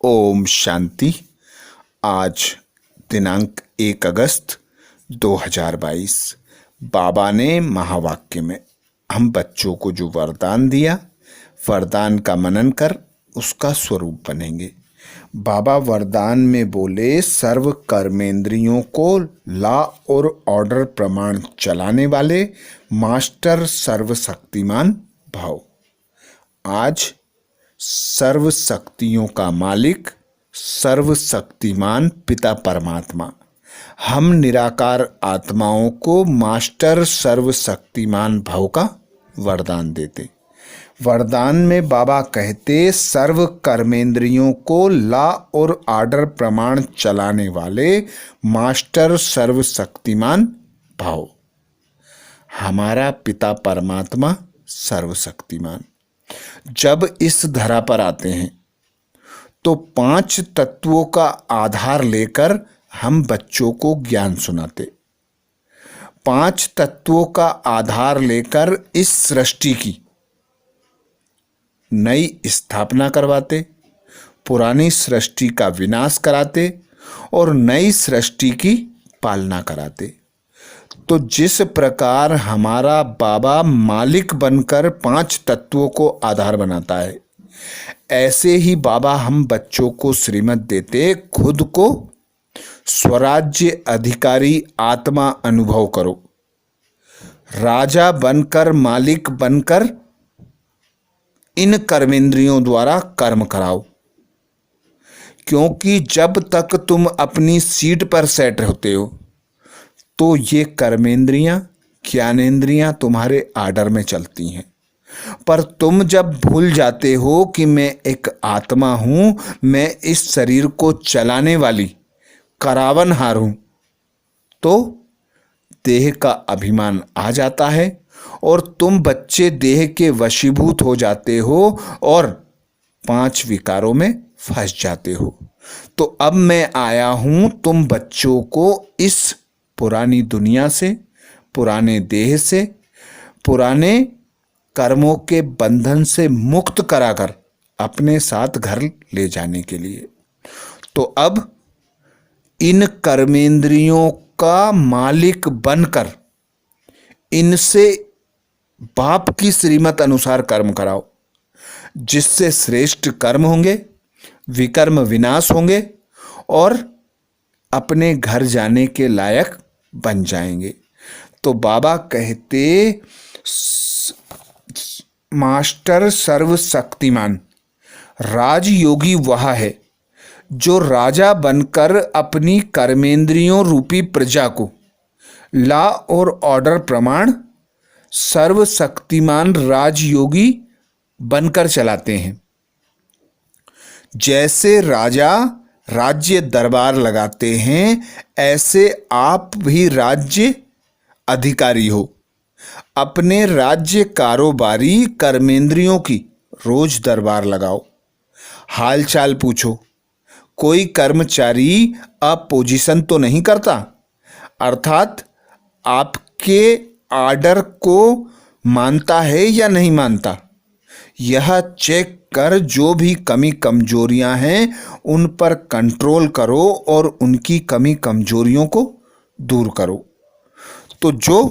ओम शांति। आज दिनांक 1 अगस्त 2022 बाबा ने महावाक्य में हम बच्चों को जो वरदान दिया, वरदान का मनन कर उसका स्वरूप बनेंगे। बाबा वरदान में बोले, सर्व कर्मेंद्रियों को लॉ और ऑर्डर प्रमाण चलाने वाले मास्टर सर्वशक्तिमान भव। आज सर्व शक्तियों का मालिक, सर्वशक्तिमान पिता परमात्मा हम निराकार आत्माओं को मास्टर सर्वशक्तिमान भव का वरदान देते। वरदान में बाबा कहते, सर्व कर्मेंद्रियों को लॉ और ऑर्डर प्रमाण चलाने वाले मास्टर सर्वशक्तिमान भव। हमारा पिता परमात्मा सर्वशक्तिमान जब इस धरा पर आते हैं तो 5 तत्वों का आधार लेकर हम बच्चों को ज्ञान सुनाते। 5 तत्वों का आधार लेकर इस सृष्टि की नई स्थापना करवाते, पुरानी सृष्टि का विनाश कराते और नई सृष्टि की पालना कराते। तो जिस प्रकार हमारा बाबा मालिक बनकर 5 तत्वों को आधार बनाता है, ऐसे ही बाबा हम बच्चों को श्रीमत देते, खुद को स्वराज्य अधिकारी आत्मा अनुभव करो, राजा बनकर, मालिक बनकर इन कर्मेंद्रियों द्वारा कर्म कराओ। क्योंकि जब तक तुम अपनी सीट पर सेट होते हो तो ये कर्मेंद्रियां, ज्ञानेंद्रियां तुम्हारे आर्डर में चलती हैं। पर तुम जब भूल जाते हो कि मैं एक आत्मा हूं, मैं इस शरीर को चलाने वाली करावनहार हूं, तो देह का अभिमान आ जाता है और तुम बच्चे देह के वशीभूत हो जाते हो और 5 विकारों में फंस जाते हो। तो अब मैं आया हूं तुम बच्चों को इस पुरानी दुनिया से, पुराने देह से, पुराने कर्मों के बंधन से मुक्त कराकर अपने साथ घर ले जाने के लिए। तो अब इन कर्मेंद्रियों का मालिक बनकर इनसे बाप की श्रीमत अनुसार कर्म कराओ, जिससे श्रेष्ठ कर्म होंगे, विकर्म विनाश होंगे और अपने घर जाने के लायक बन जाएंगे। तो बाबा कहते, मास्टर सर्वशक्तिमान राजयोगी वह है जो राजा बनकर अपनी कर्मेंद्रियों रूपी प्रजा को लॉ और ऑर्डर प्रमाण सर्वशक्तिमान राजयोगी बनकर चलाते हैं। जैसे राजा राज्य दरबार लगाते हैं, ऐसे आप भी राज्य अधिकारी हो। अपने राज्य कारोबारी कर्मेंद्रियों की रोज दरबार लगाओ, हालचाल पूछो। कोई कर्मचारी अपोजिशन तो नहीं करता, अर्थात आपके आर्डर को मानता है या नहीं मानता, यह चेक कर जो भी कमी कमजोरियां हैं उन पर कंट्रोल करो और उनकी कमी कमजोरियों को दूर करो। तो जो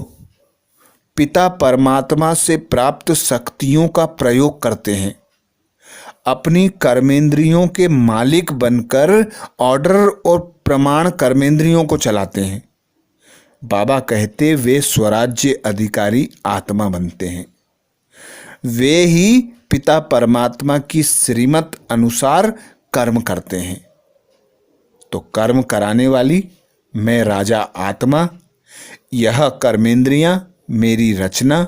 पिता परमात्मा से प्राप्त शक्तियों का प्रयोग करते हैं, अपनी कर्मेंद्रियों के मालिक बनकर ऑर्डर और प्रमाण कर्मेंद्रियों को चलाते हैं, बाबा कहते वे स्वराज्य अधिकारी आत्मा बनते हैं। वे ही पिता परमात्मा की श्रीमत अनुसार कर्म करते हैं। तो कर्म कराने वाली मैं राजा आत्मा, यह कर्मेंद्रियां मेरी रचना,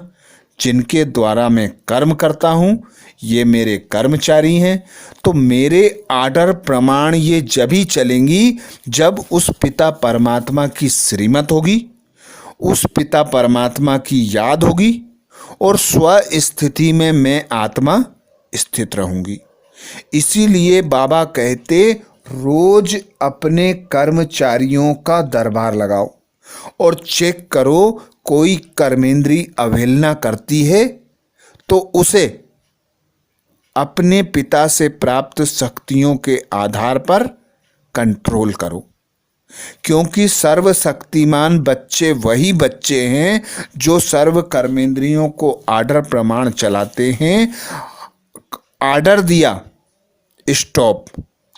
जिनके द्वारा मैं कर्म करता हूं, ये मेरे कर्मचारी हैं। तो मेरे आर्डर प्रमाण ये जब ही चलेंगी जब उस पिता परमात्मा की श्रीमत होगी, उस पिता परमात्मा की याद होगी और स्व स्थिति में मैं आत्मा स्थित रहूंगी। इसीलिए बाबा कहते, रोज अपने कर्मचारियों का दरबार लगाओ और चेक करो, कोई कर्मेंद्री अवहेलना करती है तो उसे अपने पिता से प्राप्त शक्तियों के आधार पर कंट्रोल करो, क्योंकि सर्वशक्तिमान बच्चे वही बच्चे हैं जो सर्व कर्मेंद्रियों को आर्डर प्रमाण चलाते हैं। आर्डर दिया स्टॉप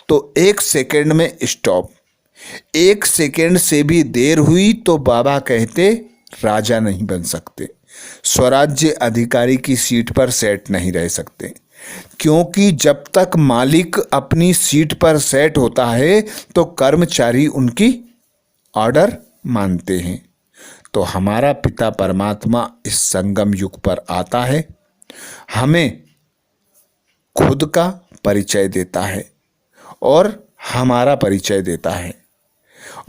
तो 1 सेकंड में स्टॉप, 1 सेकंड से भी देर हुई तो बाबा कहते राजा नहीं बन सकते, स्वराज्य अधिकारी की सीट पर सेट नहीं रह सकते, क्योंकि जब तक मालिक अपनी सीट पर सेट होता है तो कर्मचारी उनकी ऑर्डर मानते हैं। तो हमारा पिता परमात्मा इस संगम युग पर आता है, हमें खुद का परिचय देता है और हमारा परिचय देता है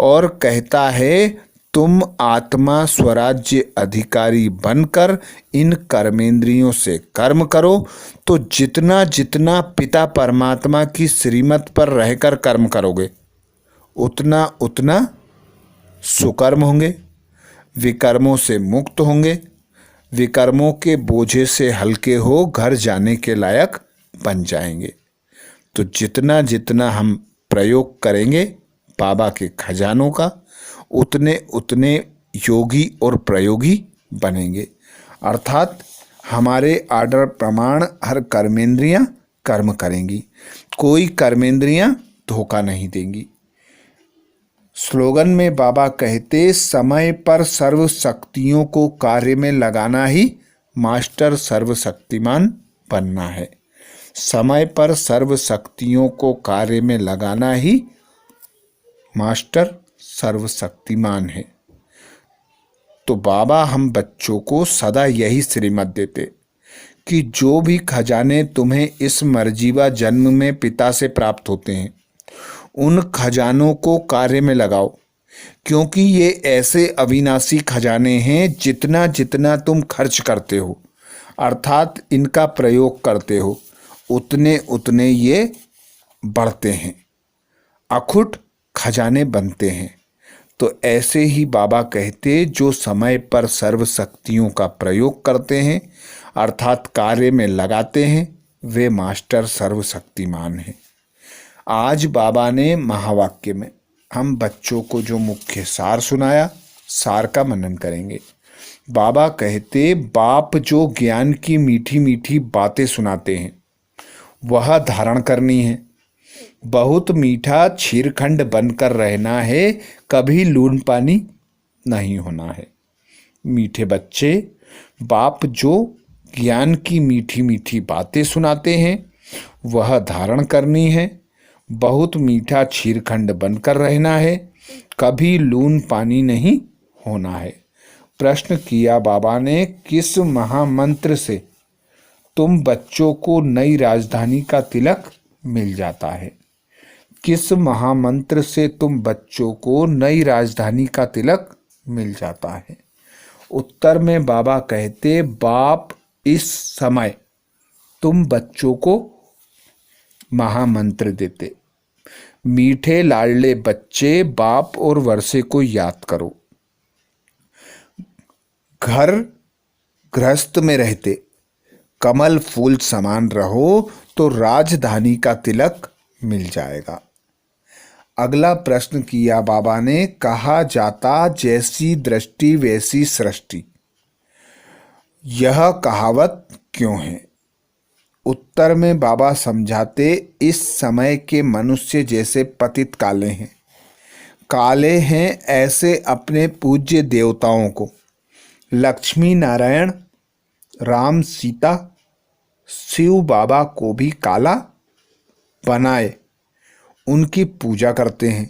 और कहता है तुम आत्मा स्वराज्य अधिकारी बनकर इन कर्मेंद्रियों से कर्म करो। तो जितना जितना पिता परमात्मा की श्रीमत पर रहकर कर्म करोगे उतना उतना सुकर्म होंगे, विकर्मों से मुक्त होंगे, विकर्मों के बोझे से हल्के हो घर जाने के लायक बन जाएंगे। तो जितना जितना हम प्रयोग करेंगे बाबा के खजानों का उतने उतने योगी और प्रयोगी बनेंगे, अर्थात हमारे आर्डर प्रमाण हर कर्मेंद्रियां कर्म करेंगी, कोई कर्मेंद्रियां धोखा नहीं देंगी। स्लोगन में बाबा कहते समय पर सर्व शक्तियों को कार्य में लगाना ही मास्टर सर्वशक्तिमान बनना है। समय पर सर्व शक्तियों को कार्य में लगाना ही मास्टर सर्वशक्तिमान है। तो बाबा हम बच्चों को सदा यही श्रीमत देते कि जो भी खजाने तुम्हें इस मर्जीवा जन्म में पिता से प्राप्त होते हैं उन खजानों को कार्य में लगाओ, क्योंकि ये ऐसे अविनाशी खजाने हैं जितना जितना तुम खर्च करते हो अर्थात इनका प्रयोग करते हो उतने उतने ये बढ़ते हैं, अखुट खजाने बनते हैं। तो ऐसे ही बाबा कहते जो समय पर सर्व शक्तियों का प्रयोग करते हैं अर्थात कार्य में लगाते हैं वे मास्टर सर्वशक्तिमान हैं। आज बाबा ने महावाक्य में हम बच्चों को जो मुख्य सार सुनाया, सार का मनन करेंगे। बाबा कहते बाप जो ज्ञान की मीठी मीठी बातें सुनाते हैं वह धारण करनी है, बहुत मीठा क्षीरखंड बनकर रहना है, कभी लून पानी नहीं होना है। मीठे बच्चे बाप जो ज्ञान की मीठी मीठी बातें सुनाते हैं वह धारण करनी है, बहुत मीठा क्षीरखंड बनकर रहना है, कभी लून पानी नहीं होना है। प्रश्न किया बाबा ने किस महामंत्र से तुम बच्चों को नई राजधानी का तिलक मिल जाता है? किस महामंत्र से तुम बच्चों को नई राजधानी का तिलक मिल जाता है? उत्तर में बाबा कहते बाप इस समय तुम बच्चों को महामंत्र देते। मीठे लाडले बच्चे बाप और वर्षे को याद करो, घर गृहस्थ में रहते कमल फूल समान रहो तो राजधानी का तिलक मिल जाएगा। अगला प्रश्न किया बाबा ने, कहा जाता जैसी दृष्टि वैसी सृष्टि, यह कहावत क्यों है? उत्तर में बाबा समझाते इस समय के मनुष्य जैसे पतित काले हैं, काले हैं ऐसे अपने पूज्य देवताओं को लक्ष्मी नारायण राम सीता शिव बाबा को भी काला बनाए उनकी पूजा करते हैं,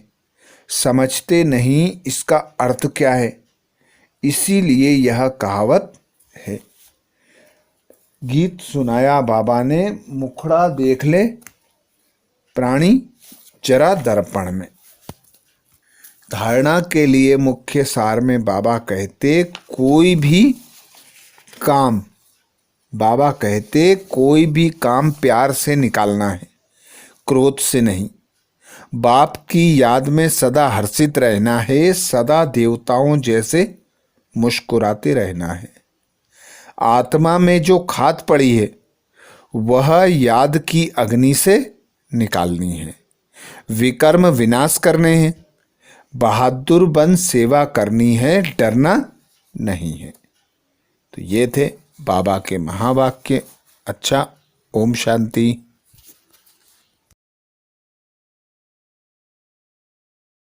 समझते नहीं इसका अर्थ क्या है, इसीलिए यह कहावत है। गीत सुनाया बाबा ने, मुखड़ा देख ले प्राणी जरा दर्पण में। धारणा के लिए मुख्य सार में बाबा कहते कोई भी काम, बाबा कहते कोई भी काम प्यार से निकालना है, क्रोध से नहीं। बाप की याद में सदा हर्षित रहना है, सदा देवताओं जैसे मुस्कुराते रहना है। आत्मा में जो खाद पड़ी है वह याद की अग्नि से निकालनी है। विकर्म विनाश करने हैं। बहादुर बन सेवा करनी है, डरना नहीं है। तो ये थे बाबा के महावाक्य। अच्छा, ओम शांति।